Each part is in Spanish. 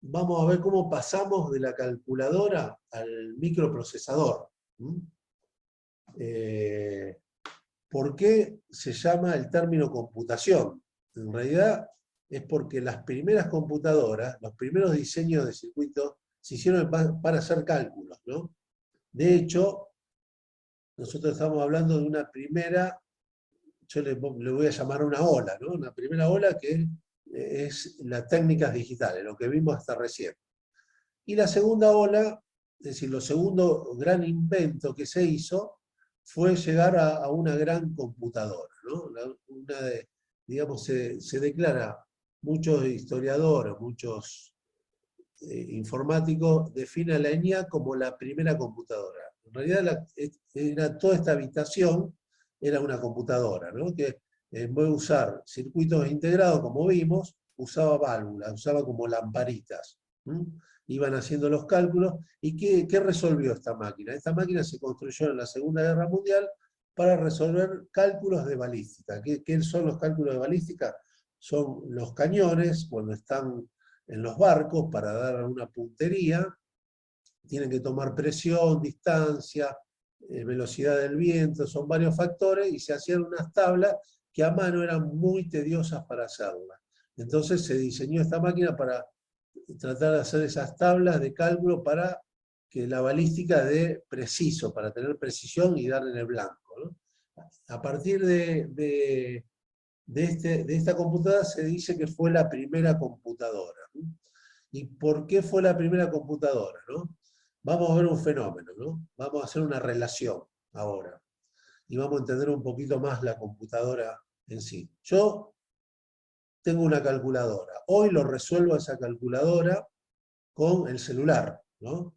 vamos a ver cómo pasamos de la calculadora al microprocesador. ¿Por qué se llama el término computación? En realidad es porque las primeras computadoras, los primeros diseños de circuitos, se hicieron para hacer cálculos, ¿no? De hecho, nosotros estamos hablando de una primera, yo le voy a llamar una ola, ¿no? Una primera ola que es las técnicas digitales, lo que vimos hasta recién. Y la segunda ola, es decir, lo segundo gran invento que se hizo fue llegar a una gran computadora, ¿no? Digamos, se declara, muchos historiadores, muchos informáticos definen la ENIAC como la primera computadora. En realidad era toda esta habitación era una computadora, ¿no? Que en vez de usar circuitos integrados, como vimos, usaba válvulas, usaba como lamparitas. Iban haciendo los cálculos. ¿Y qué resolvió esta máquina? Esta máquina se construyó en la Segunda Guerra Mundial para resolver cálculos de balística. ¿Qué son los cálculos de balística? Son los cañones, cuando están en los barcos, para dar una puntería, tienen que tomar presión, distancia, velocidad del viento, son varios factores, y se hacían unas tablas que a mano eran muy tediosas para hacerlas. Entonces se diseñó esta máquina para tratar de hacer esas tablas de cálculo para que la balística dé preciso, para tener precisión y dar en el blanco, ¿no? A partir de esta computadora se dice que fue la primera computadora. ¿Y por qué fue la primera computadora, ¿no? Vamos a ver un fenómeno, ¿no? Vamos a hacer una relación ahora. Y vamos a entender un poquito más la computadora en sí. Yo tengo una calculadora. Hoy lo resuelvo esa calculadora con el celular, ¿no?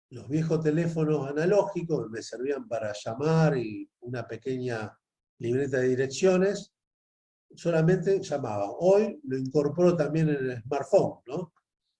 Los viejos teléfonos analógicos me servían para llamar y una pequeña libreta de direcciones, solamente llamaba. Hoy lo incorporo también en el smartphone, ¿no?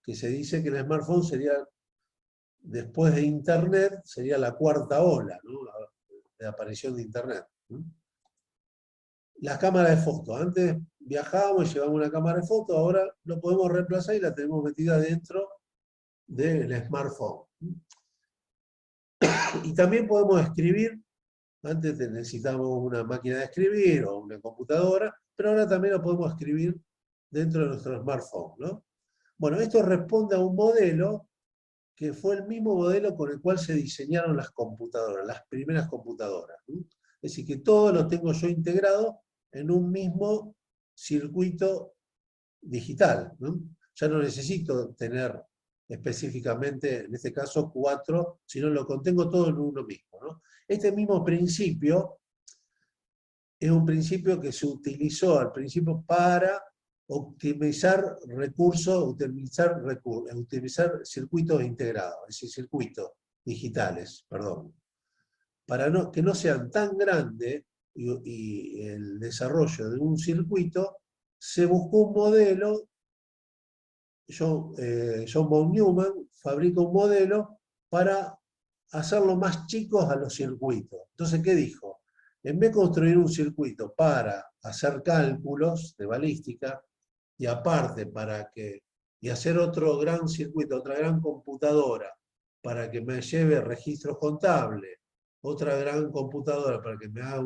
Que se dice que el smartphone sería, después de Internet, sería la cuarta ola, ¿no? De aparición de Internet. Las cámaras de fotos. Antes viajábamos y llevábamos una cámara de fotos, ahora lo podemos reemplazar y la tenemos metida dentro del smartphone. Y también podemos escribir. Antes necesitábamos una máquina de escribir o una computadora, pero ahora también lo podemos escribir dentro de nuestro smartphone, ¿no? Bueno, esto responde a un modelo que fue el mismo modelo con el cual se diseñaron las computadoras, las primeras computadoras, ¿no? Es decir, que todo lo tengo yo integrado en un mismo circuito digital, ¿no? Ya no necesito tener específicamente, en este caso, 4, sino lo contengo todo en uno mismo, ¿no? Este mismo principio es un principio que se utilizó al principio para optimizar recursos, utilizar circuitos integrados, es decir, circuitos digitales, perdón, para que no sean tan grandes y el desarrollo de un circuito, se buscó un modelo. John von Neumann fabrica un modelo para hacerlo más chicos a los circuitos. Entonces, ¿qué dijo? En vez de construir un circuito para hacer cálculos de balística, y aparte y hacer otro gran circuito, otra gran computadora para que me lleve registros contables, otra gran computadora para que me haga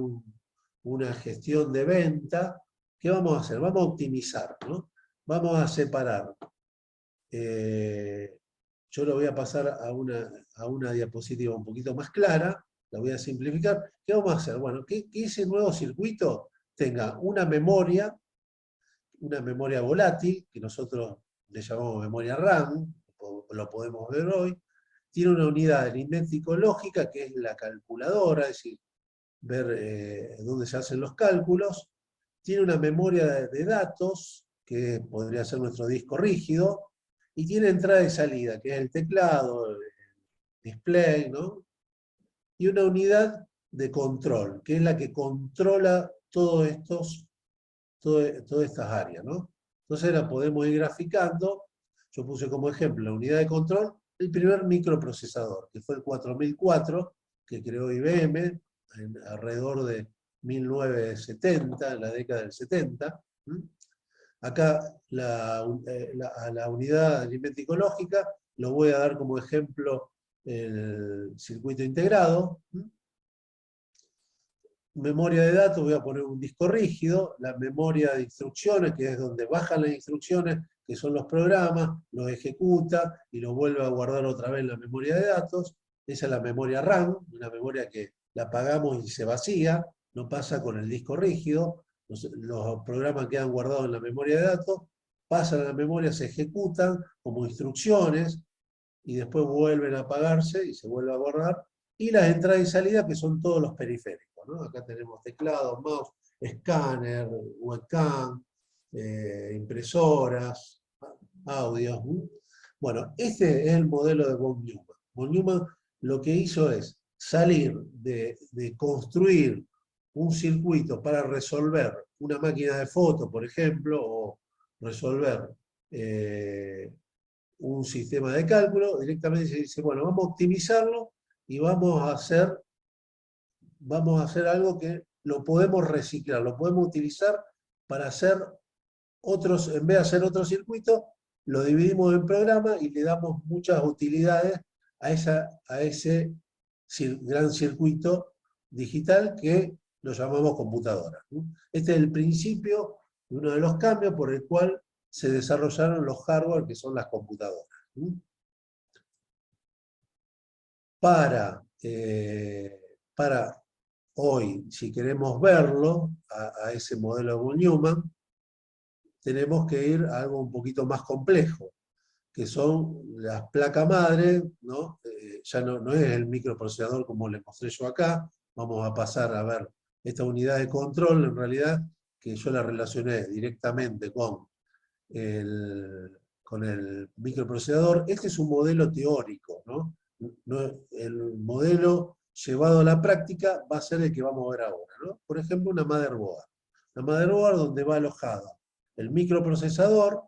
una gestión de venta, ¿qué vamos a hacer? Vamos a optimizar, ¿no? Vamos a separar. Yo lo voy a pasar a una diapositiva un poquito más clara, la voy a simplificar. ¿Qué vamos a hacer? Bueno, que ese nuevo circuito tenga una memoria volátil, que nosotros le llamamos memoria RAM, lo podemos ver hoy. Tiene una unidad aritmético-lógica, que es la calculadora, es decir, ver dónde se hacen los cálculos. Tiene una memoria de datos, que podría ser nuestro disco rígido, y tiene entrada y salida, que es el teclado, el display, ¿no? Y una unidad de control, que es la que controla todas estas áreas, ¿no? Entonces la podemos ir graficando. Yo puse como ejemplo la unidad de control, el primer microprocesador, que fue el 4004, que creó IBM alrededor de 1970, en la década del 70. Acá a la unidad aritmético lógica lo voy a dar como ejemplo el circuito integrado. Memoria de datos, voy a poner un disco rígido, la memoria de instrucciones, que es donde bajan las instrucciones, que son los programas, los ejecuta y los vuelve a guardar otra vez en la memoria de datos. Esa es la memoria RAM, una memoria que la apagamos y se vacía, no pasa con el disco rígido. Los programas quedan guardados en la memoria de datos, pasan a la memoria, se ejecutan como instrucciones y después vuelven a apagarse y se vuelve a guardar. Y las entradas y salidas, que son todos los periféricos, ¿no? Acá tenemos teclado, mouse, escáner, webcam, impresoras, audios. ¿No? Bueno, este es el modelo de von Neumann. Von Neumann lo que hizo es salir de construir un circuito para resolver una máquina de fotos, por ejemplo, o resolver un sistema de cálculo, directamente se dice, bueno, vamos a optimizarlo y vamos a hacer algo que lo podemos reciclar, lo podemos utilizar para hacer otros, en vez de hacer otro circuito, lo dividimos en programas y le damos muchas utilidades a ese gran circuito digital que lo llamamos computadora. Este es el principio de uno de los cambios por el cual se desarrollaron los hardware que son las computadoras. Para hoy, si queremos verlo, a ese modelo de von Neumann, tenemos que ir a algo un poquito más complejo, que son las placas madre, ¿no? Ya no es el microprocesador como les mostré yo acá, vamos a pasar a ver esta unidad de control, en realidad, que yo la relacioné directamente con el microprocesador. Este es un modelo teórico, ¿no? El modelo llevado a la práctica va a ser el que vamos a ver ahora, ¿no? Por ejemplo, una motherboard. Una motherboard donde va alojada el microprocesador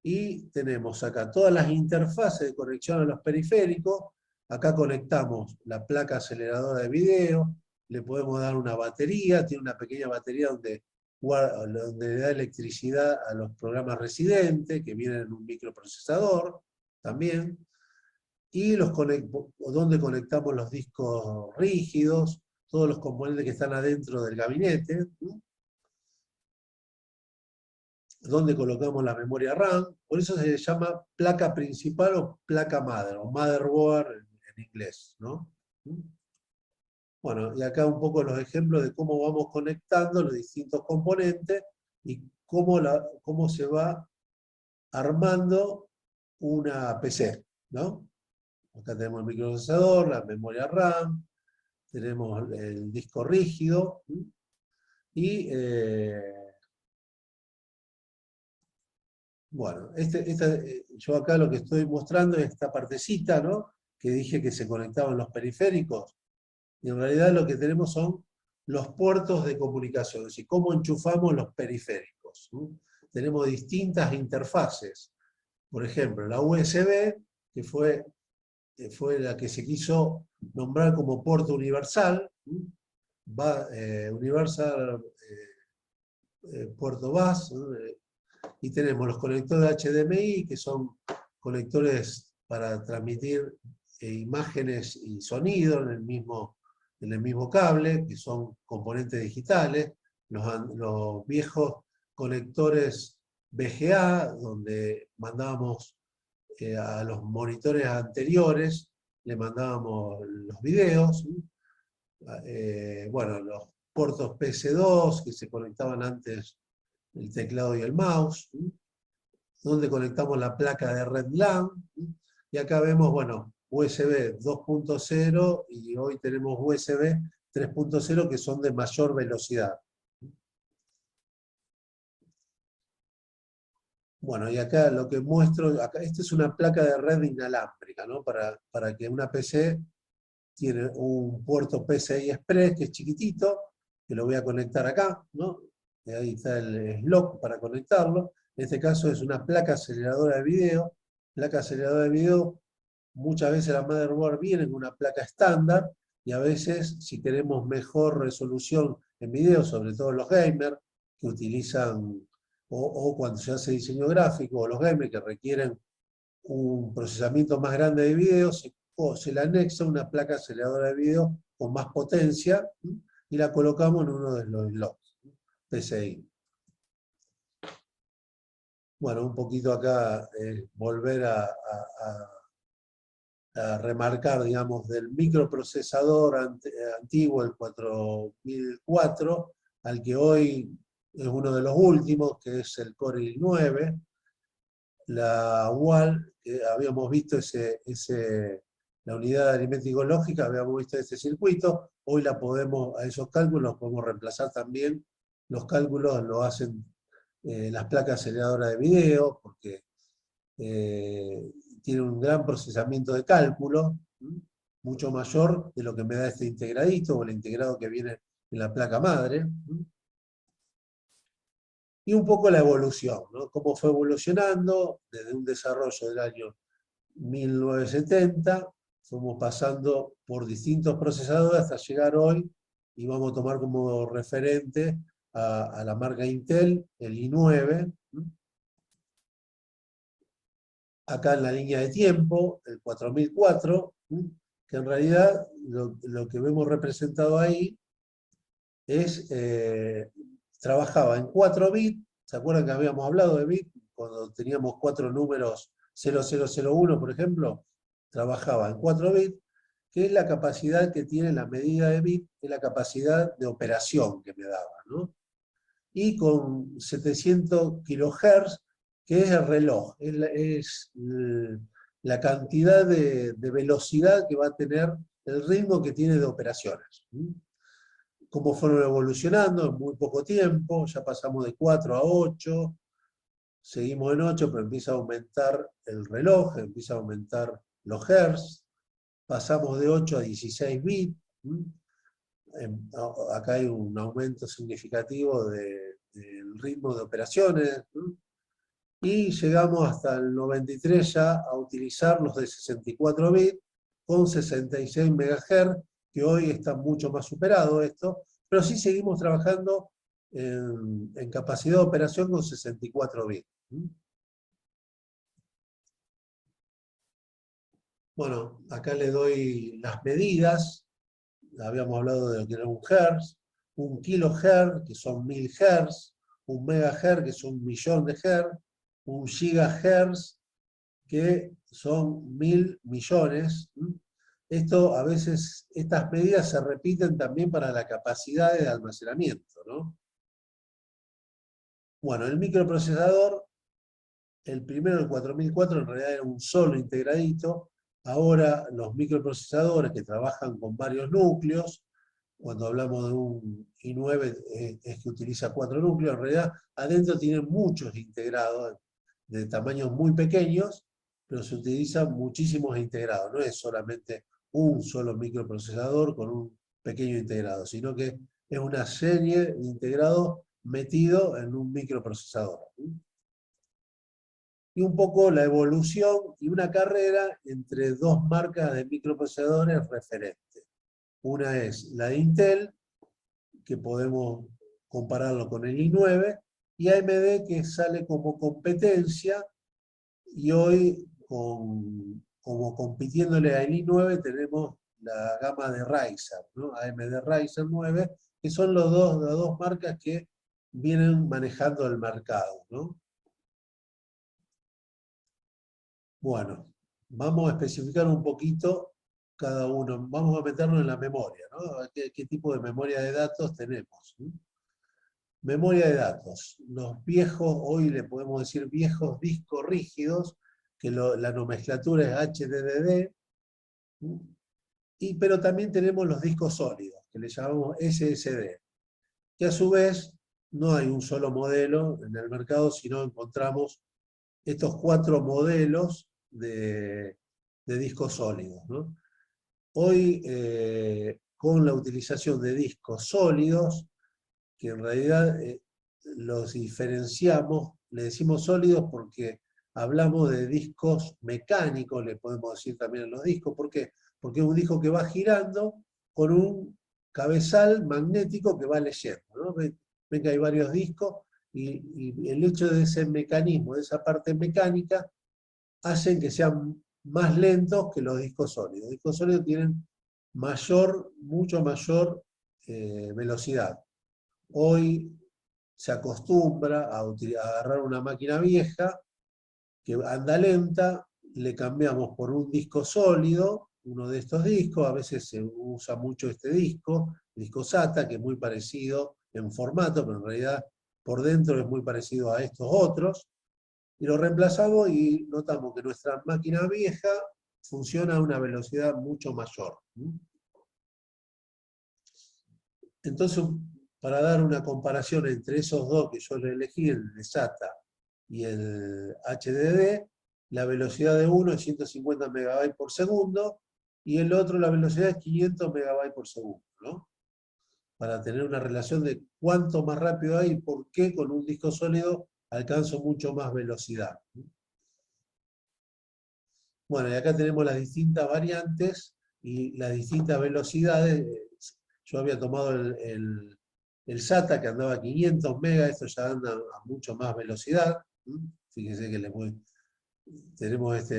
y tenemos acá todas las interfaces de conexión a los periféricos. Acá conectamos la placa aceleradora de video, le podemos dar una batería, tiene una pequeña batería donde le da electricidad a los programas residentes, que vienen en un microprocesador también, y donde conectamos los discos rígidos, todos los componentes que están adentro del gabinete, ¿no? Donde colocamos la memoria RAM, por eso se llama placa principal o placa madre, o motherboard en inglés, ¿no? Bueno, y acá un poco los ejemplos de cómo vamos conectando los distintos componentes y cómo se va armando una PC, ¿no? Acá tenemos el microprocesador, la memoria RAM, tenemos el disco rígido, y bueno, yo acá lo que estoy mostrando es esta partecita, ¿no? Que dije que se conectaban los periféricos, y en realidad lo que tenemos son los puertos de comunicación, es decir, cómo enchufamos los periféricos, ¿no? Tenemos distintas interfaces. Por ejemplo, la USB, que fue la que se quiso nombrar como puerto universal, universal puerto bus, ¿no? Y tenemos los conectores HDMI, que son conectores para transmitir imágenes y sonido en el mismo cable, que son componentes digitales, los viejos conectores VGA, donde mandábamos a los monitores anteriores, le mandábamos los videos, bueno, los puertos PS2 que se conectaban antes el teclado y el mouse, donde conectamos la placa de red LAN, y acá vemos, bueno, USB 2.0 y hoy tenemos USB 3.0 que son de mayor velocidad. Bueno, y acá lo que muestro, esta es una placa de red inalámbrica, ¿no? Para que una PC tiene un puerto PCI Express que es chiquitito, que lo voy a conectar acá, ¿no? Y ahí está el slot para conectarlo. En este caso es una placa aceleradora de video. Placa aceleradora de video, muchas veces la motherboard viene con una placa estándar, y a veces, si queremos mejor resolución en video, sobre todo los gamers, que utilizan o cuando se hace diseño gráfico, o los gamers que requieren un procesamiento más grande de video, se le anexa una placa aceleradora de video con más potencia, y la colocamos en uno de los slots PCI. Bueno, un poquito acá volver a remarcar, digamos, del microprocesador antiguo, el 4004, al que hoy es uno de los últimos, que es el Core i9. La UAL, que habíamos visto la unidad aritmético lógica, habíamos visto ese circuito, hoy a esos cálculos los podemos reemplazar también. Los cálculos lo hacen las placas aceleradoras de video, porque tiene un gran procesamiento de cálculo, mucho mayor de lo que me da este integradito, o el integrado que viene en la placa madre. Y un poco la evolución, ¿no? Cómo fue evolucionando desde un desarrollo del año 1970, fuimos pasando por distintos procesadores hasta llegar hoy, y vamos a tomar como referente a la marca Intel, el i9. Acá en la línea de tiempo, el 4004, que en realidad lo que vemos representado ahí es, trabajaba en 4 bits, ¿se acuerdan que habíamos hablado de bits? Cuando teníamos 4 números 0001, por ejemplo, trabajaba en 4 bits, que es la capacidad que tiene la medida de bit, es la capacidad de operación que me daba, ¿no? Y con 700 kHz, que es el reloj, es la cantidad de velocidad que va a tener, el ritmo que tiene de operaciones. Cómo fueron evolucionando en muy poco tiempo, ya pasamos de 4 a 8, seguimos en 8, pero empieza a aumentar el reloj, empieza a aumentar los hertz, pasamos de 8 a 16 bits, acá hay un aumento significativo del ritmo de operaciones, y llegamos hasta el 93 ya a utilizar los de 64 bits con 66 MHz, que hoy está mucho más superado esto, pero sí seguimos trabajando en capacidad de operación con 64 bits. Bueno, acá le doy las medidas. Habíamos hablado de lo que era un hertz, un kilohertz, que son 1000 hertz, un megahertz, que son 1.000.000 de hertz, un gigahertz, que son 1000 millones. Esto, a veces, estas medidas se repiten también para la capacidad de almacenamiento, ¿no? Bueno, el microprocesador, el primero, el 4004, en realidad era un solo integradito. Ahora los microprocesadores que trabajan con varios núcleos, cuando hablamos de un i9 es que utiliza 4 núcleos, en realidad adentro tienen muchos integrados de tamaños muy pequeños, pero se utilizan muchísimos integrados, no es solamente un solo microprocesador con un pequeño integrado, sino que es una serie de integrados metidos en un microprocesador. Y un poco la evolución y una carrera entre dos marcas de microprocesadores referentes. Una es la de Intel, que podemos compararlo con el i9, y AMD, que sale como competencia, y hoy, como compitiéndole al i9, tenemos la gama de Ryzen, ¿no? AMD Ryzen 9, que son las dos marcas que vienen manejando el mercado, ¿no? Bueno, vamos a especificar un poquito cada uno, vamos a meternos en la memoria, ¿no? ¿Qué tipo de memoria de datos tenemos? Memoria de datos. Los viejos, hoy le podemos decir viejos discos rígidos, que la nomenclatura es HDD, pero también tenemos los discos sólidos, que le llamamos SSD, que a su vez no hay un solo modelo en el mercado, sino encontramos estos 4 modelos de discos sólidos, ¿no? Hoy, con la utilización de discos sólidos, que en realidad los diferenciamos, le decimos sólidos porque hablamos de discos mecánicos, le podemos decir también a los discos. ¿Por qué? Porque es un disco que va girando con un cabezal magnético que va leyendo, ¿no? Ven que hay varios discos, y el hecho de ese mecanismo, de esa parte mecánica, hacen que sean más lentos que los discos sólidos. Los discos sólidos tienen mucho mayor velocidad. Hoy se acostumbra a agarrar una máquina vieja que anda lenta, le cambiamos por un disco sólido, uno de estos discos, a veces se usa mucho este disco, el disco SATA, que es muy parecido en formato, pero en realidad por dentro es muy parecido a estos otros, y lo reemplazamos y notamos que nuestra máquina vieja funciona a una velocidad mucho mayor. Entonces, para dar una comparación entre esos dos que yo elegí, el de SATA y el HDD, la velocidad de uno es 150 MB por segundo y el otro la velocidad es 500 MB por segundo, ¿no? Para tener una relación de cuánto más rápido hay y por qué con un disco sólido alcanzo mucho más velocidad. Bueno, y acá tenemos las distintas variantes y las distintas velocidades. Yo había tomado el SATA que andaba a 500 megas, esto ya anda a mucho más velocidad. Fíjense que tenemos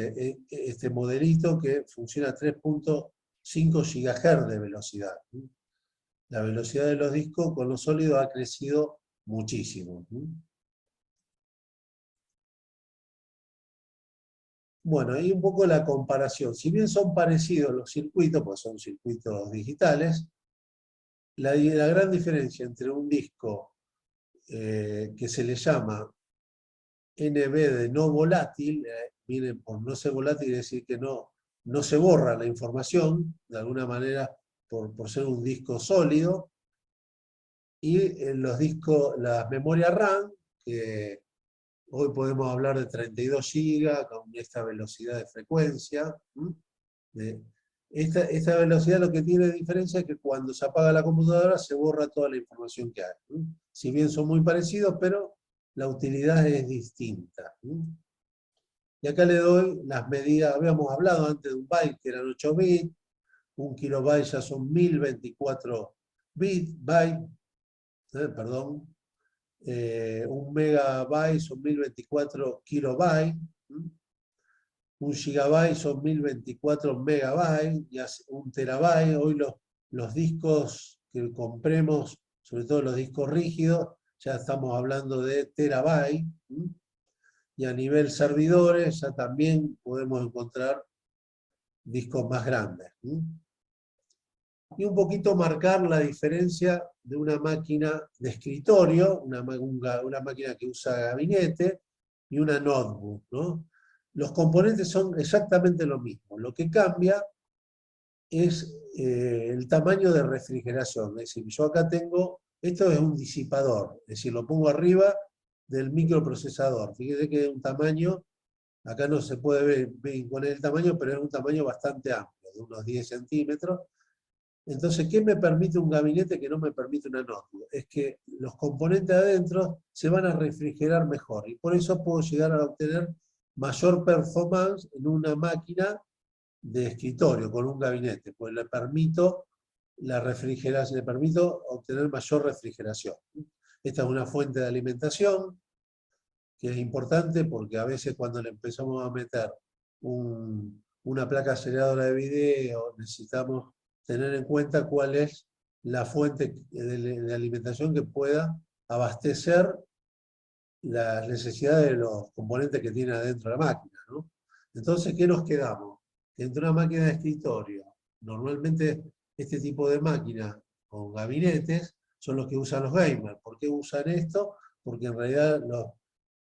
este modelito que funciona a 3.5 GHz de velocidad. La velocidad de los discos con los sólidos ha crecido muchísimo. Bueno, ahí un poco la comparación. Si bien son parecidos los circuitos, pues son circuitos digitales, la gran diferencia entre un disco que se le llama NB de no volátil, viene por no ser volátil, es decir, que no se borra la información, de alguna manera por ser un disco sólido, y los discos, las memorias RAM, que hoy podemos hablar de 32 GB con esta velocidad de frecuencia. Esta velocidad lo que tiene de diferencia es que cuando se apaga la computadora se borra toda la información que hay. Si bien son muy parecidos, pero la utilidad es distinta. Y acá le doy las medidas, habíamos hablado antes de un byte que eran 8 bits, un kilobyte ya son 1024 bytes, perdón, un megabyte son 1024 kilobytes, un gigabyte son 1024 megabytes, y un terabyte. Hoy los discos que compremos, sobre todo los discos rígidos, ya estamos hablando de terabytes, y a nivel servidores ya también podemos encontrar discos más grandes. Y un poquito marcar la diferencia de una máquina de escritorio, una máquina que usa gabinete, y una notebook, ¿no? Los componentes son exactamente lo mismo. Lo que cambia es el tamaño de refrigeración. Es decir, yo acá tengo, esto es un disipador, es decir, lo pongo arriba del microprocesador. Fíjense que es un tamaño, acá no se puede ver con el tamaño, pero es un tamaño bastante amplio, de unos 10 centímetros. Entonces, ¿qué me permite un gabinete que no me permite una notebook? Es que los componentes adentro se van a refrigerar mejor, y por eso puedo llegar a obtener mayor performance en una máquina de escritorio con un gabinete, pues le permito la refrigeración, le permito obtener mayor refrigeración. Esta es una fuente de alimentación que es importante porque a veces cuando le empezamos a meter una placa aceleradora de video, necesitamos tener en cuenta cuál es la fuente de alimentación que pueda abastecer las necesidades de los componentes que tiene adentro la máquina, ¿no? Entonces, ¿qué nos quedamos? Entre una máquina de escritorio, normalmente este tipo de máquinas con gabinetes son los que usan los gamers. ¿Por qué usan esto? Porque en realidad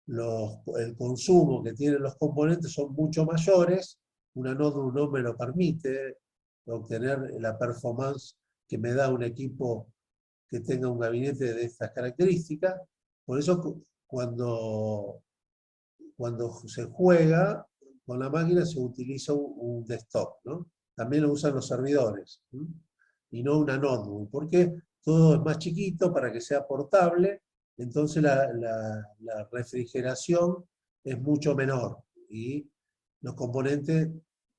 el consumo que tienen los componentes son mucho mayores, una notebook no me lo permite obtener la performance que me da un equipo que tenga un gabinete de estas características. Por eso cuando se juega con la máquina se utiliza un desktop, ¿no? También lo usan los servidores, y no una notebook, porque todo es más chiquito para que sea portable, entonces la refrigeración es mucho menor y los componentes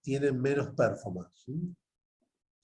tienen menos performance.